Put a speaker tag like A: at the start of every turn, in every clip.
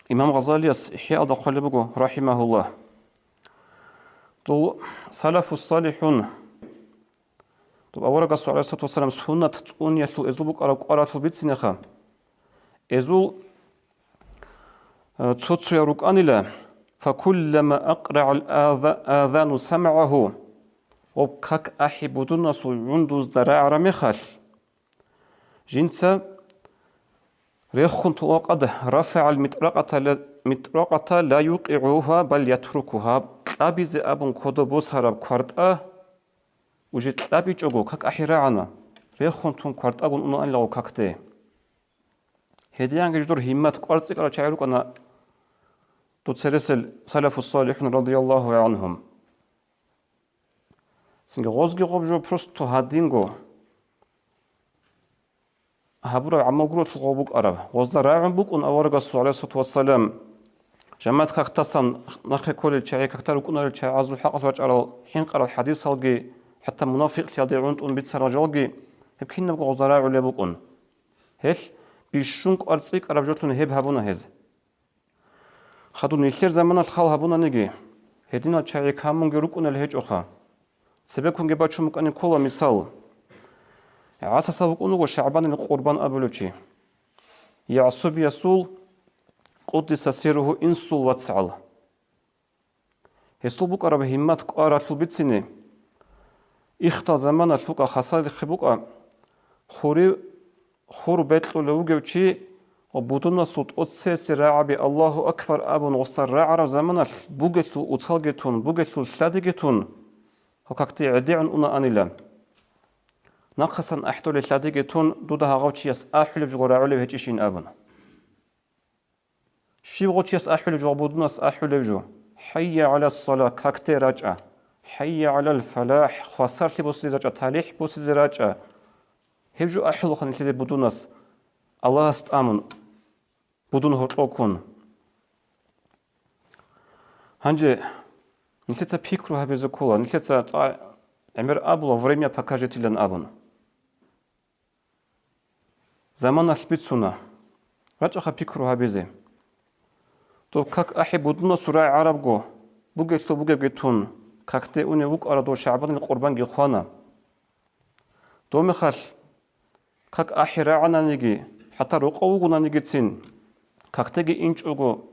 A: имам Ғазалияс Ихя дақалыбыгу рахимахуллах. Тул салафус салихун. Тул аварагасу алейхиссалату вассалам суннат цуниятлу эзлубук аратул битсинеха. Эзул цуцу ярук анила. فكلما أقرع الآذان سمعه وبكك أحبودنا سويندوز دراع رميخال جنسا ريخون توقد رفع المطرقة لا يوقعوها بل يتركها أبيز أبن كودو سراب كوارتا وجت أبي جوجو كك أحراعنا ريخون تون كوارتا أقول أنو أن لو ككتي هديان جدور همات كوارتسك على شعرك أنا تتسرسل سلف الصالحين رضي الله عنهم سنجا غوزجي غوبجو بروستو هادينغو هابورا عموغرو تغوبوك أراب غوزلا راعن بوك أن أورغا عليه الصلاة والسلام جماعت كاكتاسان نخي كل الشيء كاكتارو كنا الشيء عزو الحق واج على حين قرأ الحديث هالجي حتى منافق تيادي عند أن بيت سراجالجي هبكين نبغى غوزلا راعن لبوك أن هل بيشونك أرتسيك أراب جوتون هب هابونا هز خدو نيشير زمان الخال هابونا نيجي هدينا الشيء كامون جروكونا الهج أخا سبكون جباتشو مكان كولا مثال عسى بكونو شعبان القربان أبلوشي يعصب يسول قدس سيره إنسول واتسعل هستول بوك أراب همات قارات البتسيني إختا زمان الفوق خسال خبوك خور بيتلو لوجوشي وبودنا صوت أتسيس راعبي الله أكبر أبو نصر راعر زمان بوجتلو أتالجتون بوجتلو شادجتون هكاكتي عديعن أنا أنيلا نقصا أحتول شادجتون دودها غوتشيس أحلب جورا عليه هتشين أبنا شي غوتشيس أحلب جو بودناس أحلب جو حي على الصلاة كاكتي راجع حي على الفلاح خسرتي بوسي راجع تاليح بوسي راجع هبجو أحلو خنيتي بودناس الله استأمن بدون هرقون هنجي نسيت فكره هبزو كولا نسيت امر ابلو время покажет лен абун زمان البيتسونا رجع فكره هبزي تو как احبودنا سوره عربغو بوجتو بوجتون كاكتي اوني وك ارادو شعبان القربان جي خوانا تو مخال как احراعنا نيجي حتى رقوغنا نيجيتين كاكتيجي إنشوغو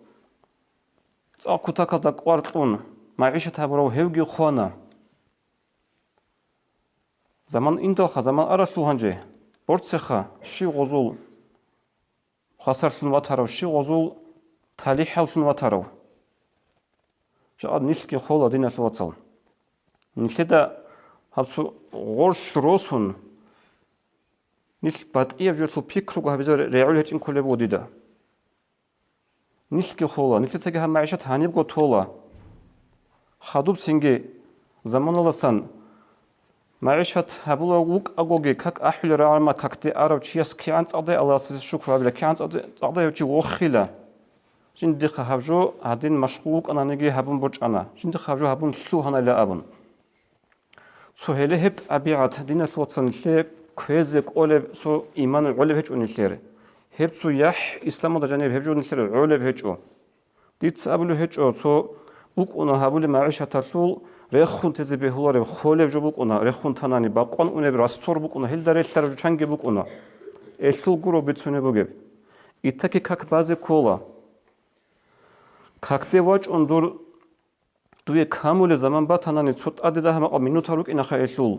A: تأكوتاكا داكوارتون معيشة هبرو هيوغي خوانا زمان إنتلخا زمان أرسلو هنجي بورتسخا شي غزول خسرسلن واتارو شي غزول تاليحاوسلن واتارو جاء نيسكي خولا دينا سواتسل نيسيدا هبسو غورش روسون نيس بات إيف جوتو بيكروغو هبزو ريعول هجين كوليبو ديدا نيسكي خولا نيسيتاجي هم معيشة هانيبغو تولا خادوب سينجي زمان لسان معيشة هبولا وك أغوغي كاك أحل رعما كاكتي أرو تشيس كيانت أضي الله سيس شكرا بلا كيانت أضي يوتي وخيلا جندي خهبجو هادين مشغوق أنا نيجي هبون برج أنا جندي خهبجو هبون سلو هنا لا أبون سهيلي هبت أبيعت دينا سواتسان لي كويزك أولي سو إيمان العولي هج أنيشيري هبت سو يح إسلام دا جانب هبجو نيشيري العولي هجو ديت أبلو هجو سو بوك أنا هبولي معيشة ترسول ريخون تزي بهولاري خولي بجو بوك أنا ريخون تناني باقوان أنا براستور بوك أنا هل داري سر جانجي بوك أنا إسلو غرو بيتسوني بوغيب إتاكي كاك بازي كولا كاك دي واج أندور دوی کامل زمان با تنانی صوت عدده هم آمینوتا روک اینا خیلی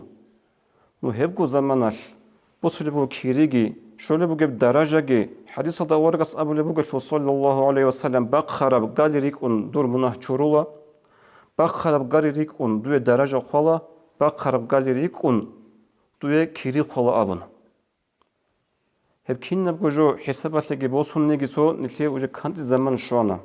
A: نو هبگو زمانش بسری بو کیریگی شوله بو گب درجهگی حدیث داورگس ابو لبو گفت صلی الله علیه و سلم باق خراب گالیریک اون دور مناه چورولا باق خراب گالیریک اون دوی درجه خلا باق خراب گالیریک اون دوی کیری خلا آبون هب کین نبگو جو حساباتی گی بوسون نگی سو نتیه اوج کانتی زمان شوانا